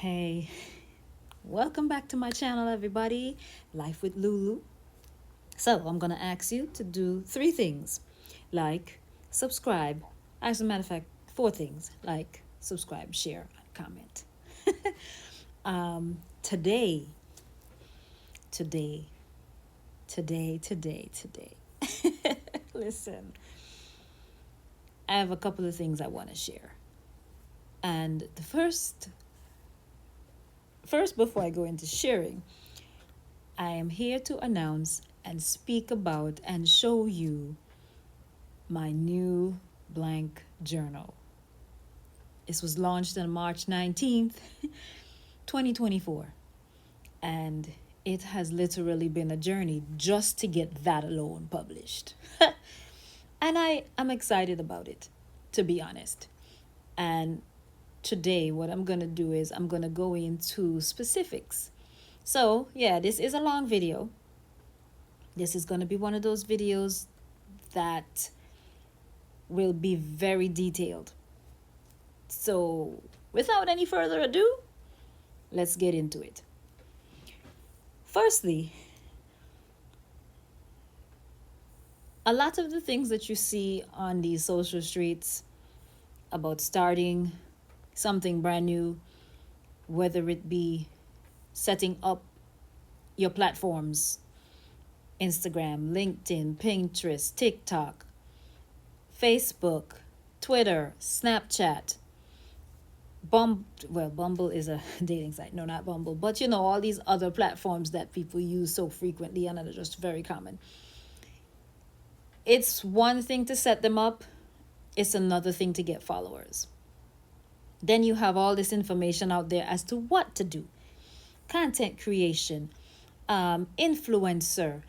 Hey, welcome back to my channel, everybody. Life with Lulu. So, I'm gonna ask you to do three things like subscribe. As a matter of fact, four things like subscribe, share, and comment. Today, today, today. Listen, I have a couple of things I want to share. And the first, before I go into sharing, I am here to announce and speak about and show you my new blank journal. This was launched on March 19th, 2024. And it has literally been a journey just to get that alone published. And I am excited about it, to be honest. And today, what I'm going to do is I'm going to go into specifics. So, yeah, this is a long video. This is going to be one of those videos that will be very detailed. So, without any further ado, let's get into it. Firstly, a lot of the things that you see on these social streets about starting something brand new, whether it be setting up your platforms, Instagram, LinkedIn, Pinterest, TikTok, Facebook, Twitter, Snapchat, Bumble is a dating site. No, not Bumble. But all these other platforms that people use so frequently and are just very common. It's one thing to set them up. It's another thing to get followers. Then you have all this information out there as to what to do. Content creation, influencer,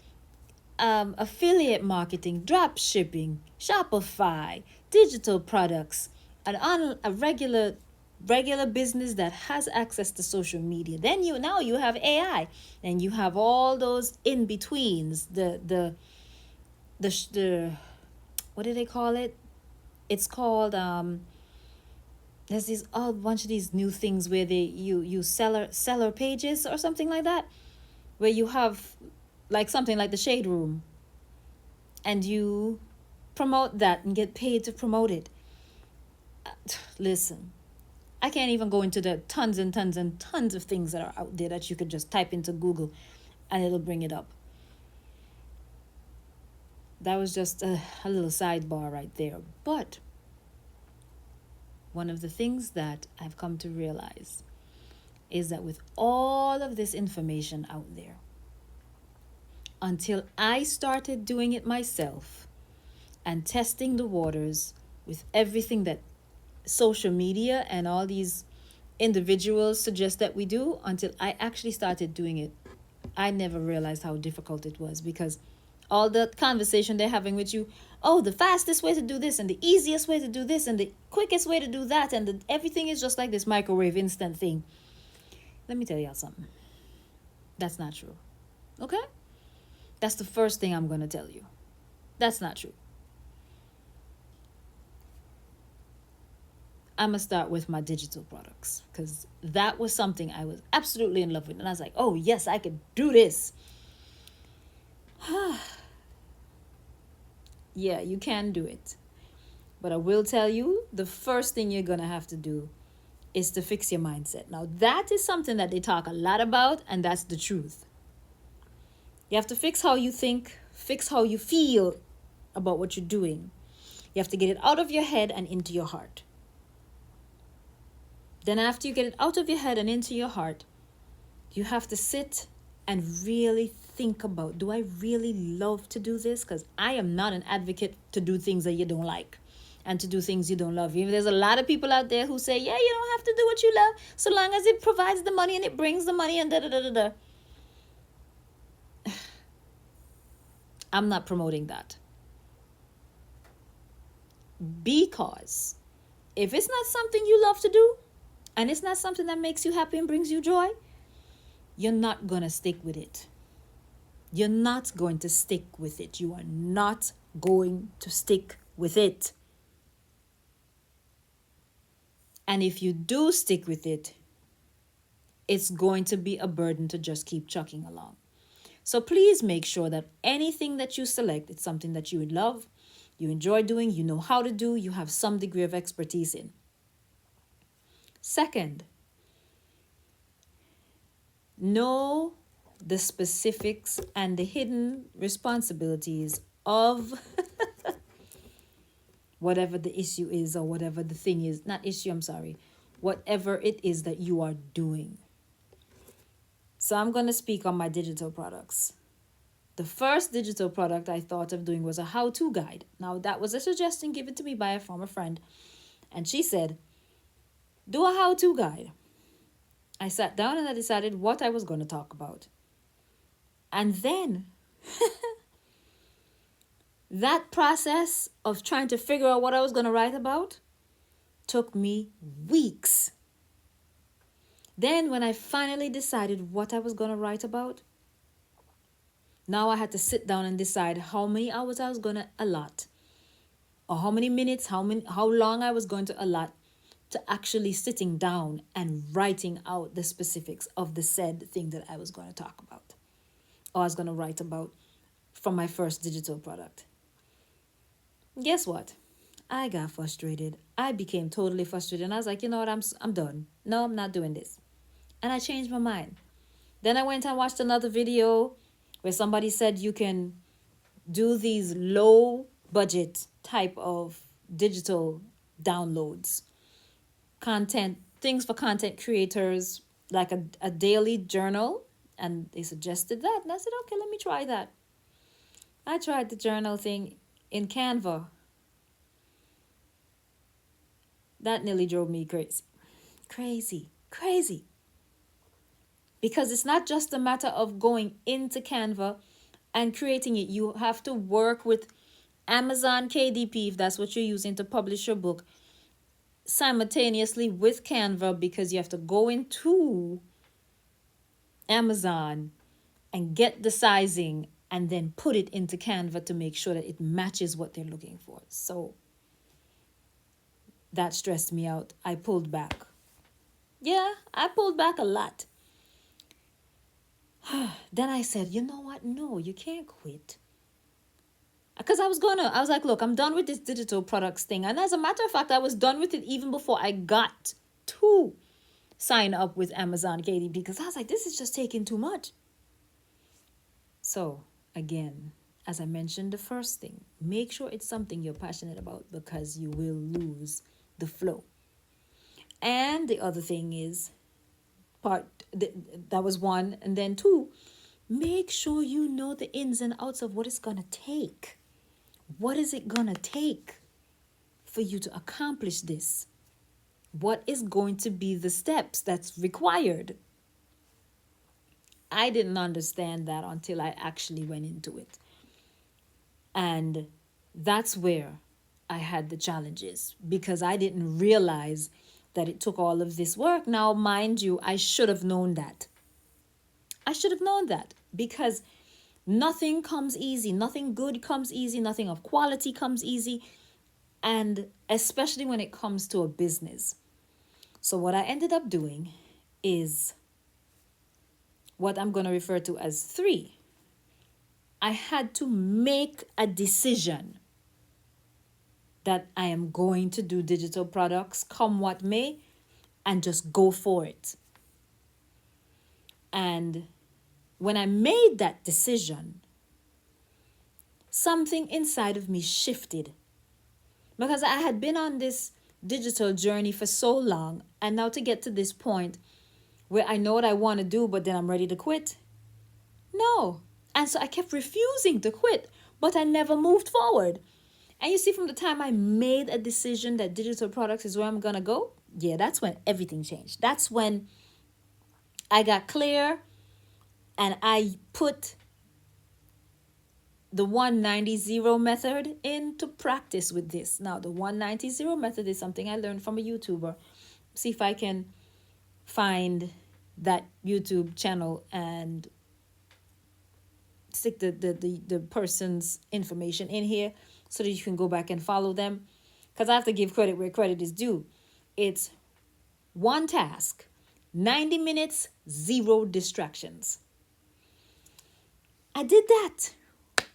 affiliate marketing, drop shipping, Shopify, digital products, a regular business that has access to social media. Then you have AI, and you have all those in betweens. The what do they call it? It's called there's these all bunch of these new things where you seller pages or something like that, where you have like something like the Shade Room, and you promote that and get paid to promote it. Listen, I can't even go into the tons and tons and tons of things that are out there that you could just type into Google and it'll bring it up. That was just a little sidebar right there. But one of the things that I've come to realize is that with all of this information out there, until I started doing it myself and testing the waters with everything that social media and all these individuals suggest that we do, until I actually started doing it, I never realized how difficult it was, because all the conversation they're having with you, oh, the fastest way to do this and the easiest way to do this and the quickest way to do that, and everything is just like this microwave instant thing. Let me tell y'all something. That's not true. Okay? That's the first thing I'm going to tell you. That's not true. I'm going to start with my digital products, because that was something I was absolutely in love with. And I was like, oh, yes, I could do this. Yeah, you can do it. But I will tell you, the first thing you're going to have to do is to fix your mindset. Now, that is something that they talk a lot about, and that's the truth. You have to fix how you think, fix how you feel about what you're doing. You have to get it out of your head and into your heart. Then after you get it out of your head and into your heart, you have to sit and really think about, do I really love to do this? Because I am not an advocate to do things that you don't like and to do things you don't love. Even there's a lot of people out there who say, yeah, you don't have to do what you love so long as it provides the money and it brings the money and da-da-da-da-da. I'm not promoting that. Because if it's not something you love to do, and it's not something that makes you happy and brings you joy, you're not going to stick with it. You're not going to stick with it. You are not going to stick with it. And if you do stick with it, it's going to be a burden to just keep chucking along. So please make sure that anything that you select, it's something that you would love, you enjoy doing, you know how to do, you have some degree of expertise in. Second, know the specifics and the hidden responsibilities of whatever the issue is, or whatever the thing is, not issue, I'm sorry, whatever it is that you are doing. So I'm going to speak on my digital products. The first digital product I thought of doing was a how-to guide. Now, that was a suggestion given to me by a former friend, and she said, do a how-to guide. I sat down and I decided what I was going to talk about. And then that process of trying to figure out what I was going to write about took me weeks. Then when I finally decided what I was going to write about, now I had to sit down and decide how many hours I was going to allot, or how many minutes, how long I was going to allot to actually sitting down and writing out the specifics of the said thing that I was going to talk about, or I was going to write about from my first digital product. Guess what? I got frustrated. I became totally frustrated, and I was like, you know what, I'm done. No, I'm not doing this. And I changed my mind. Then I went and watched another video where somebody said you can do these low budget type of digital downloads, content, things for content creators, like a daily journal. And they suggested that. And I said, okay, let me try that. I tried the journal thing in Canva. That nearly drove me crazy. Because it's not just a matter of going into Canva and creating it. You have to work with Amazon KDP, if that's what you're using to publish your book, simultaneously with Canva, because you have to go into Amazon and get the sizing and then put it into Canva to make sure that it matches what they're looking for. So that stressed me out. I pulled back. Yeah, I pulled back a lot. Then I said, you know what? No, you can't quit. Because I was like, look, I'm done with this digital products thing. And as a matter of fact, I was done with it even before I got to sign up with Amazon KDP, because I was like, this is just taking too much. So again, as I mentioned, the first thing, make sure it's something you're passionate about, because you will lose the flow. And the other thing is, that was one. And then two, make sure you know the ins and outs of what it's going to take. What is it going to take for you to accomplish this? What is going to be the steps that's required? I didn't understand that until I actually went into it. And that's where I had the challenges, because I didn't realize that it took all of this work. Now, mind you, I should have known that. Because nothing comes easy. Nothing good comes easy. Nothing of quality comes easy. And especially when it comes to a business. So what I ended up doing is what I'm going to refer to as 3. I had to make a decision that I am going to do digital products, come what may, and just go for it. And when I made that decision, something inside of me shifted, because I had been on this digital journey for so long, and now to get to this point where I know what I want to do, but then I'm ready to quit. No. And so I kept refusing to quit, but I never moved forward. And you see, from the time I made a decision that digital products is where I'm going to go, yeah, that's when everything changed. That's when I got clear and I put the 190-0 method into practice with this. Now, the 190-0 method is something I learned from a YouTuber. See if I can find that YouTube channel and stick the person's information in here so that you can go back and follow them. Because I have to give credit where credit is due. It's one task 90 minutes, zero distractions. I did that.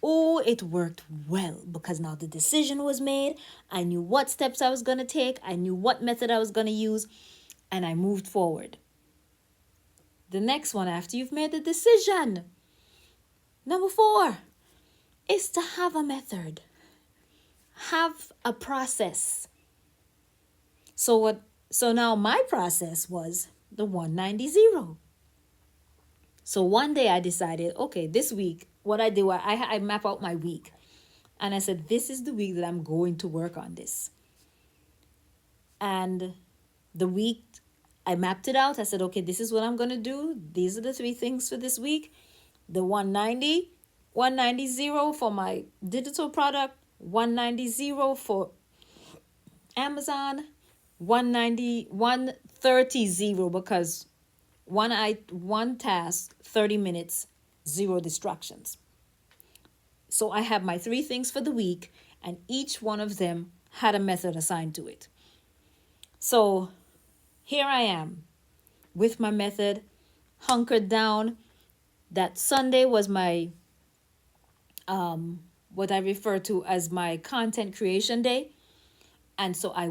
Oh, it worked well because now the decision was made. I knew what steps I was going to take. I knew what method I was going to use, and I moved forward. The next one, after you've made the decision, number 4 is to have a method, have a process. So now my process was the 190. So one day I decided, okay, this week, what I do, I map out my week. And I said, this is the week that I'm going to work on this. And the week, I mapped it out. I said, okay, this is what I'm going to do. These are the 3 things for this week. The 190 for my digital product, 190 for Amazon, 130 because one task, 30 minutes, 0 distractions. So I have my 3 things for the week, and each one of them had a method assigned to it. So here I am with my method, hunkered down. That Sunday was my what I refer to as my content creation day. And so I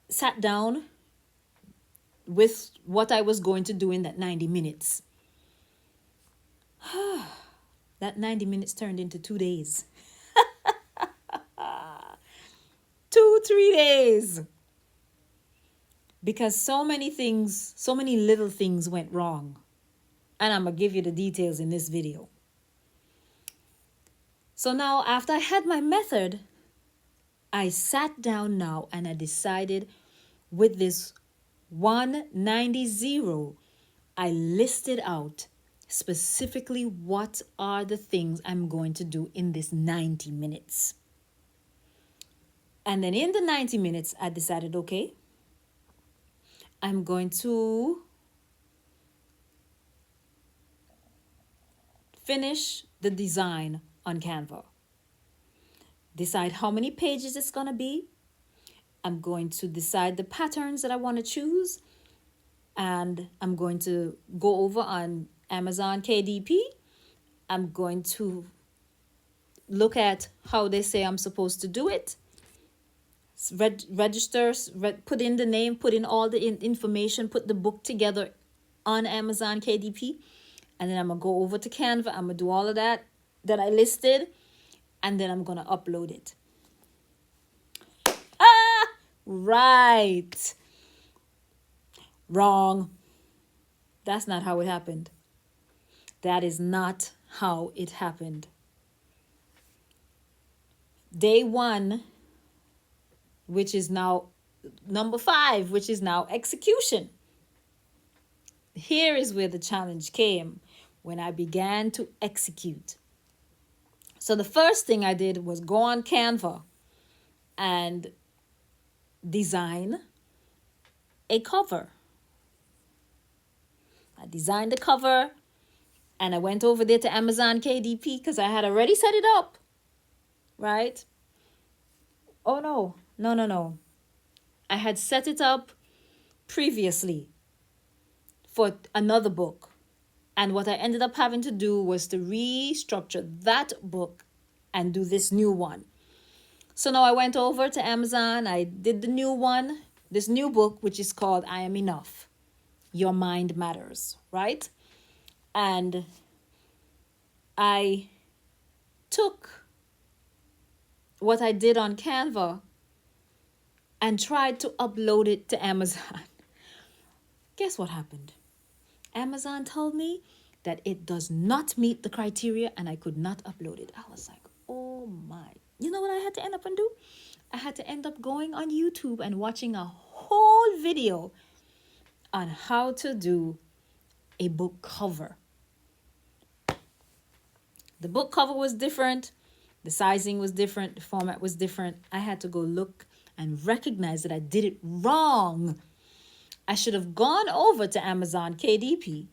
sat down with what I was going to do in that 90 minutes. That 90 minutes turned into 2 days. 3 days. Because so many little things went wrong. And I'm going to give you the details in this video. So now, after I had my method, I sat down now and I decided with this 190, I listed out specifically what are the things I'm going to do in this 90 minutes. And then in the 90 minutes, I decided, okay, I'm going to finish the design on Canva. Decide how many pages it's going to be. I'm going to decide the patterns that I want to choose. And I'm going to go over on Amazon KDP. I'm going to look at how they say I'm supposed to do it. Register, put in the name, put in all the information, put the book together on Amazon KDP. And then I'm going to go over to Canva. I'm going to do all of that I listed. And then I'm going to upload it. Right. Wrong. That's not how it happened. That is not how it happened. Day 1, which is now number 5, which is now execution. Here is where the challenge came, when I began to execute. So the first thing I did was go on Canva and design a cover. I designed the cover and I went over there to Amazon KDP because I had already set it up, right? Oh, no. I had set it up previously for another book. And what I ended up having to do was to restructure that book and do this new one. So now I went over to Amazon. I did the new one, this new book, which is called I Am Enough. Your Mind Matters, right? And I took what I did on Canva and tried to upload it to Amazon. Guess what happened? Amazon told me that it does not meet the criteria and I could not upload it. I was like, oh my. You know what I had to end up and do? I had to end up going on YouTube and watching a whole video on how to do a book cover. The book cover was different. The sizing was different. The format was different. I had to go look and recognize that I did it wrong. I should have gone over to Amazon KDP,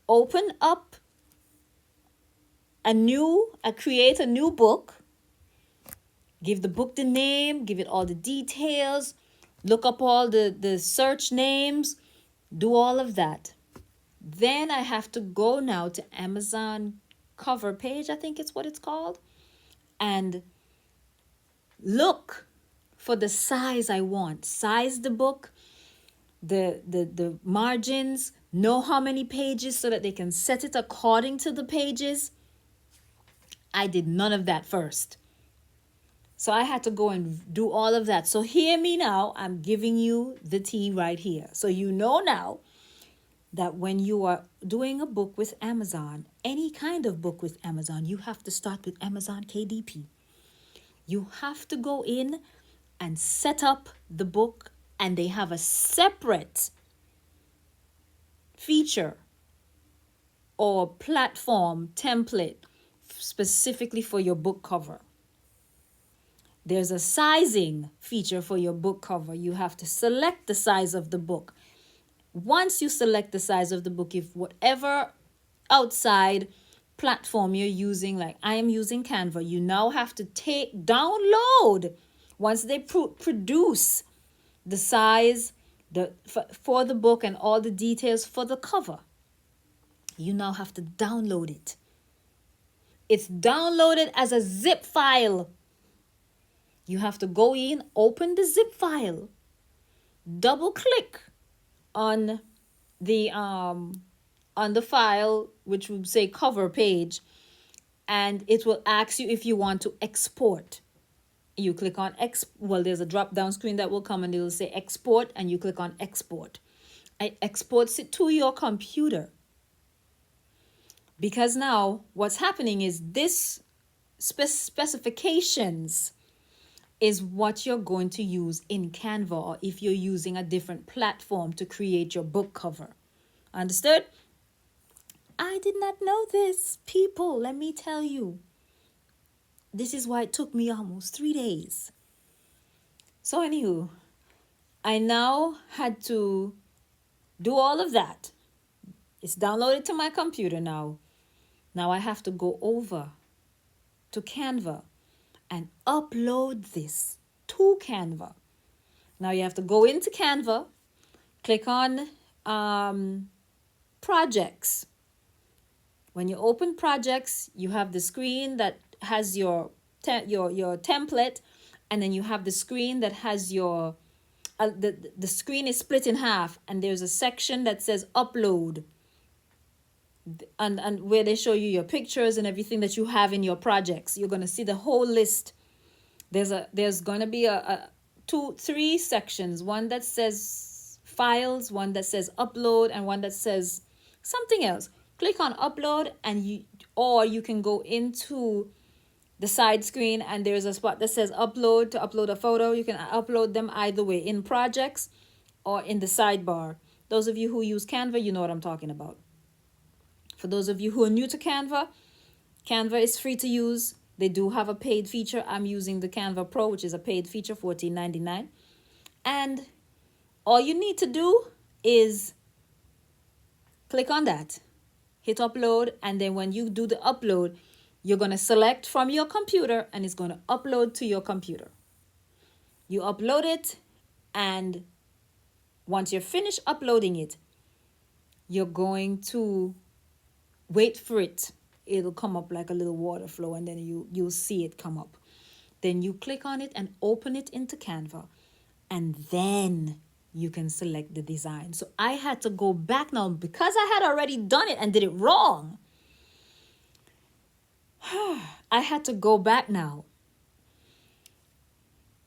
open up create a new book, give the book the name, give it all the details, look up all the search names, do all of that. Then I have to go now to Amazon cover page, I think it's what it's called, and look for the size I want. Size the book, the margins, know how many pages so that they can set it according to the pages. I did none of that first. So I had to go and do all of that. So hear me now. I'm giving you the tea right here. So you know now that when you are doing a book with Amazon, any kind of book with Amazon, you have to start with Amazon KDP. You have to go in and set up the book, and they have a separate feature or platform template specifically for your book cover. There's a sizing feature for your book cover. You have to select the size of the book. Once you select the size of the book, if whatever outside platform you're using, like I am using Canva, you now have to download, once they produce the size for the book and all the details for the cover, you now have to download it. It's downloaded as a zip file. You have to go in, open the zip file, double click on the file, which would say cover page, and it will ask you if you want to export. You click on there's a drop down screen that will come and it will say export, and you click on export. It exports it to your computer. Because now what's happening is this specifications is what you're going to use in Canva, or if you're using a different platform to create your book cover. Understood? I did not know this, people. Let me tell you. This is why it took me almost 3 days. So anywho, I now had to do all of that. It's downloaded to my computer now. Now I have to go over to Canva and upload this to Canva. Now you have to go into Canva, click on projects. When you open projects, you have the screen that has your template, and then you have the screen that has your the screen is split in half, and there's a section that says upload, and where they show you your pictures and everything that you have in your projects. You're going to see the whole list. There's going to be three sections, one that says files, one that says upload, and one that says something else. Click on upload, and you can go into the side screen, and there's a spot that says upload, to upload a photo. You can upload them either way, in projects or in the sidebar. Those of you who use Canva, you know what I'm talking about. For those of you who are new to Canva, Canva is free to use. They do have a paid feature. I'm using the Canva Pro, which is a paid feature, $14.99. And all you need to do is click on that, hit upload, and then when you do the upload, you're going to select from your computer, and it's going to upload to your computer. You upload it, and once you're finished uploading it, you're going to wait for it. It'll come up like a little water flow, and then you'll see it come up. Then you click on it and open it into Canva, and then you can select the design. So I had to go back now because I had already done it and did it wrong. I had to go back now.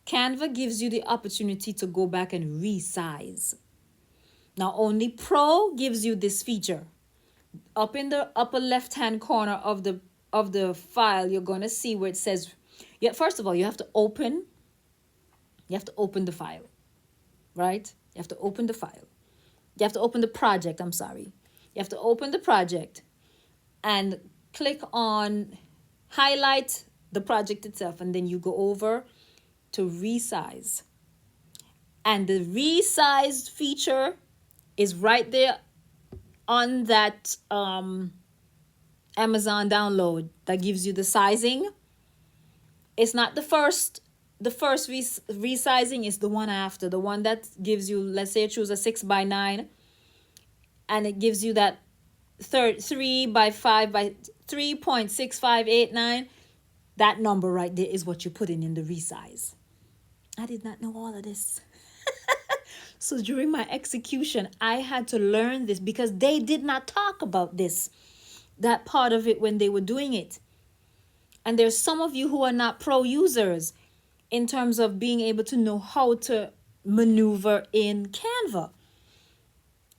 Canva gives you the opportunity to go back and resize. Now only Pro gives you this feature. Up in the upper left-hand corner of the file, you're going to see where it says, first of all, you have to open the file, right? You have to open the file. You have to open the project, I'm sorry. You have to open the project and click on highlight the project itself, and then you go over to resize. And the resized feature is right there on that Amazon download that gives you the sizing. It's not the first the first resizing is the one after, the one that gives you, let's say you choose a 6x9, and it gives you that 3x5 by 3.6589. That number right there is what you're putting in the resize. I did not know all of this. So during my execution, I had to learn this because they did not talk about this, that part of it, when they were doing it. And there's some of you who are not pro users in terms of being able to know how to maneuver in Canva.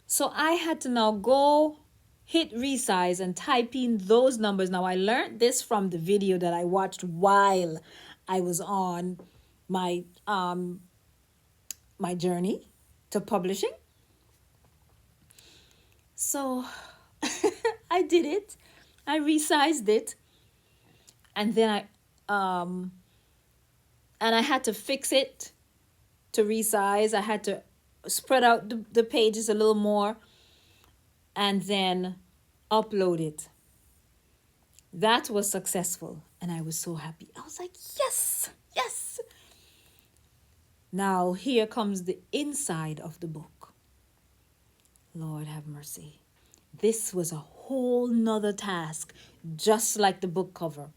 So I had to now go hit resize and type in those numbers. Now I learned this from the video that I watched while I was on my my journey to publishing. So I did it. I resized it, and then I had to fix it to resize. I had to spread out the pages a little more and then upload it. That was successful, and I was so happy. I was like, yes, yes. Now here comes the inside of the book. Lord have mercy. This was a whole nother task, just like the book cover.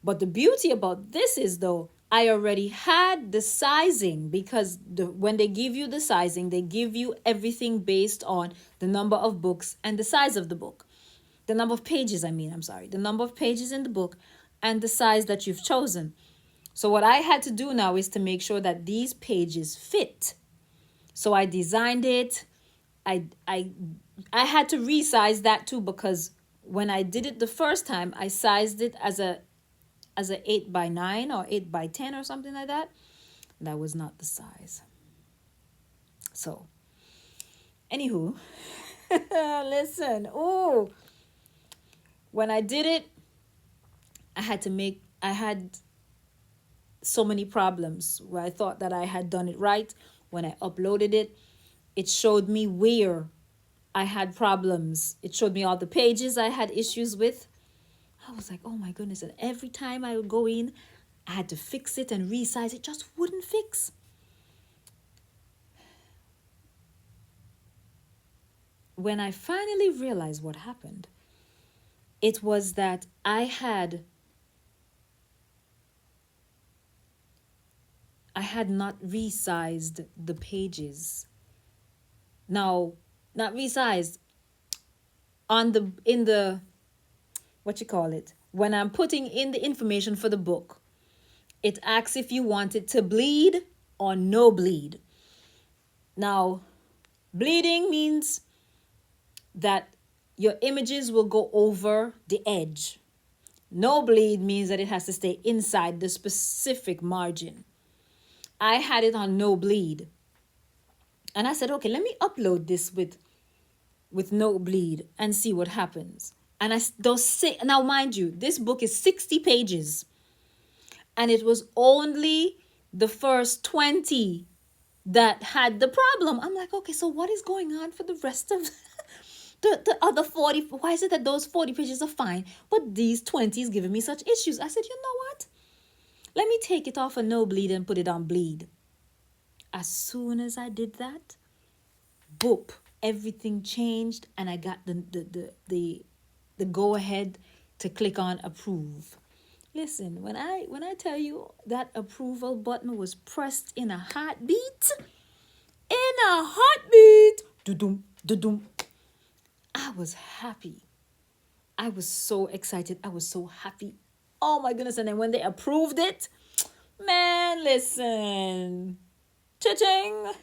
But the beauty about this is, though, I already had the sizing, because when they give you the sizing, they give you everything based on the number of books and the size of the book. The number of pages, the number of pages in the book and the size that you've chosen. So what I had to do now is to make sure that these pages fit. So I designed it. I had to resize that too, because when I did it the first time, I sized it as a 8x9 or 8x10 or something like that. That was not the size. So, anywho, listen. Oh, when I did it, I had so many problems where I thought that I had done it right. When I uploaded it, it showed me where I had problems. It showed me all the pages I had issues with. I was like, oh my goodness. And every time I would go in, I had to fix it and resize. It just wouldn't fix. When I finally realized what happened, it was that I had not resized the pages. Now, not resized in the what you call it, when I'm putting in the information for the book, it asks if you want it to bleed or no bleed. Now, bleeding means that your images will go over the edge. No bleed means that it has to stay inside the specific margin. I had it on no bleed. And I said, okay, let me upload this with no bleed and see what happens. And now mind you, this book is 60 pages. And it was only the first 20 that had the problem. I'm like, okay, so what is going on for the rest of the other 40? Why is it that those 40 pages are fine, but these 20 is giving me such issues? I said, you know what? Let me take it off of no bleed and put it on bleed. As soon as I did that, boop, everything changed, and I got the go ahead to click on approve. Listen, when I tell you that approval button was pressed in a heartbeat, doo-dum, doo-dum, I was happy. I was so excited. I was so happy. Oh my goodness. And then when they approved it, man, listen, cha-ching,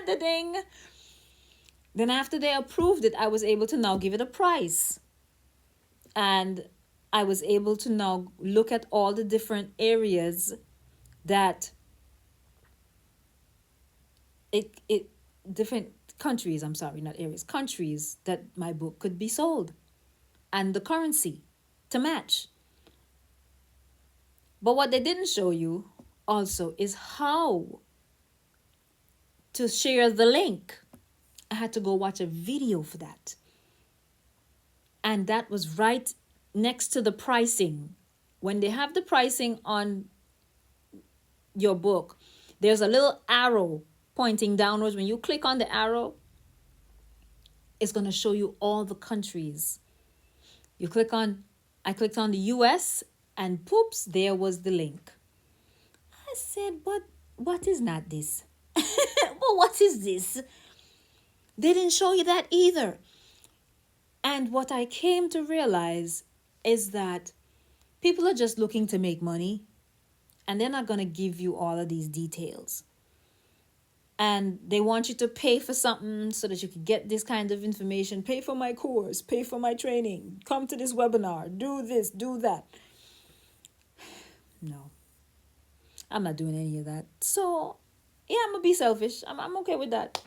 the ding. Then after they approved it, I was able to now give it a price. And I was able to now look at all the different areas that different countries, not areas, countries that my book could be sold, and the currency to match. But what they didn't show you also is how to share the link. I had to go watch a video for that. And that was right next to the pricing. When they have the pricing on your book, there's a little arrow pointing downwards. When you click on the arrow, it's going to show you all the countries. You click on, I clicked on the US, and poops, there was the link. I said, but what is not this? Well, what is this? They didn't show you that either. And what I came to realize is that people are just looking to make money, and they're not going to give you all of these details. And they want you to pay for something so that you can get this kind of information. Pay for my course, pay for my training, come to this webinar, do this, do that. No, I'm not doing any of that. So, yeah, I'm going to be selfish. I'm okay with that.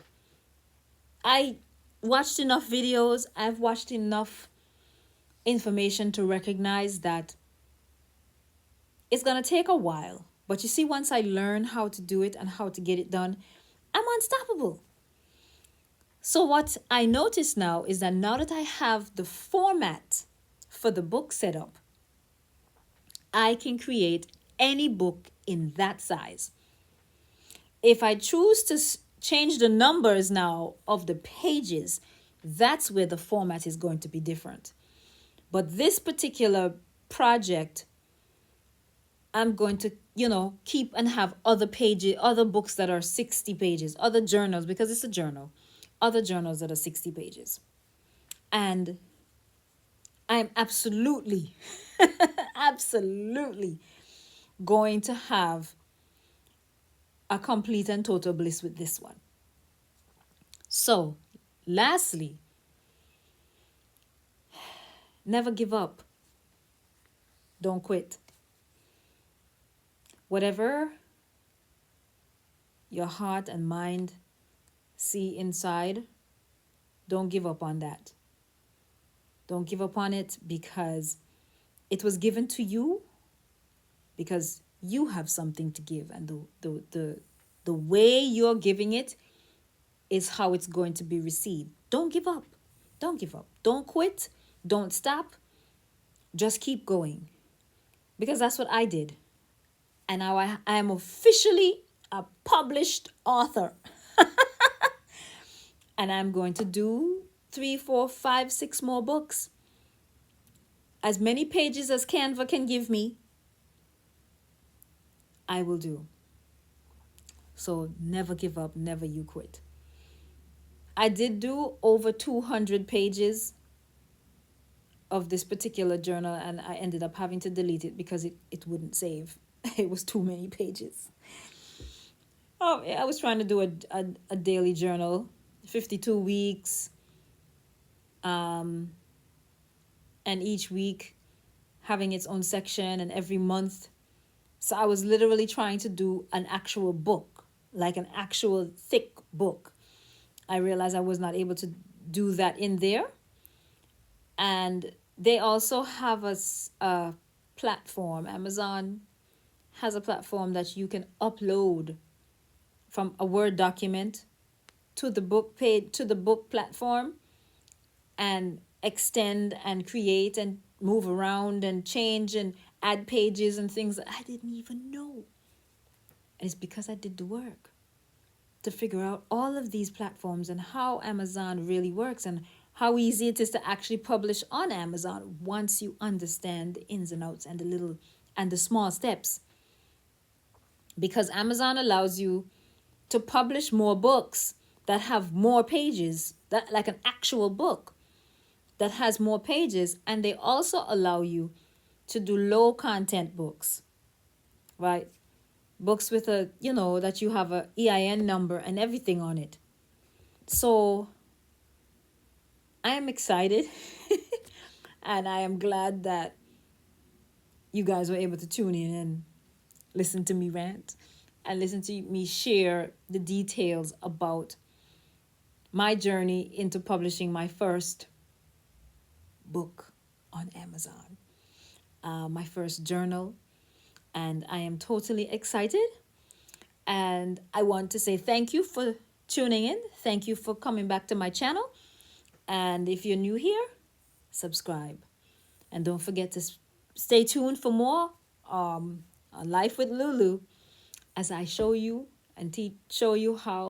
I watched enough videos. I've watched enough information to recognize that it's going to take a while. But you see, once I learn how to do it and how to get it done, I'm unstoppable. So what I notice now is that now that I have the format for the book set up, I can create any book in that size. If I choose to change the numbers now of the pages, that's where the format is going to be different. But this particular project, I'm going to, keep and have other pages, other books that are 60 pages, other journals, because it's a journal, other journals that are 60 pages. And I'm absolutely, absolutely going to have a complete and total bliss with this one. So, lastly, never give up. Don't quit. Whatever your heart and mind see inside, don't give up on that. Don't give up on it, because it was given to you, because you have something to give, and the way you're giving it is how it's going to be received. Don't give up. Don't give up. Don't quit. Don't stop. Just keep going, because that's what I did. And now I am officially a published author. And I'm going to do 3, 4, 5, 6 more books. As many pages as Canva can give me, I will do. So never give up, never you quit. I did do over 200 pages of this particular journal, and I ended up having to delete it because it wouldn't save. It was too many pages. Oh, yeah, I was trying to do a daily journal, 52 weeks, and each week having its own section, and every month. So I was literally trying to do an actual book, like an actual thick book. I realized I was not able to do that in there. And they also have a platform. Amazon has a platform that you can upload from a Word document to the book page, to the book platform, and extend and create and move around and change and add pages and things that I didn't even know. And it's because I did the work to figure out all of these platforms and how Amazon really works, and how easy it is to actually publish on Amazon once you understand the ins and outs and the small steps. Because Amazon allows you to publish more books that have more pages, that like an actual book that has more pages. And they also allow you to do low content books, right? Books with that you have a EIN number and everything on it. So I am excited and I am glad that you guys were able to tune in and listen to me rant and listen to me share the details about my journey into publishing my first book on Amazon, my first journal. And I am totally excited. And I want to say thank you for tuning in. Thank you for coming back to my channel. And if you're new here, subscribe. And don't forget to stay tuned for more on Life with Lulu. as I show you and show you how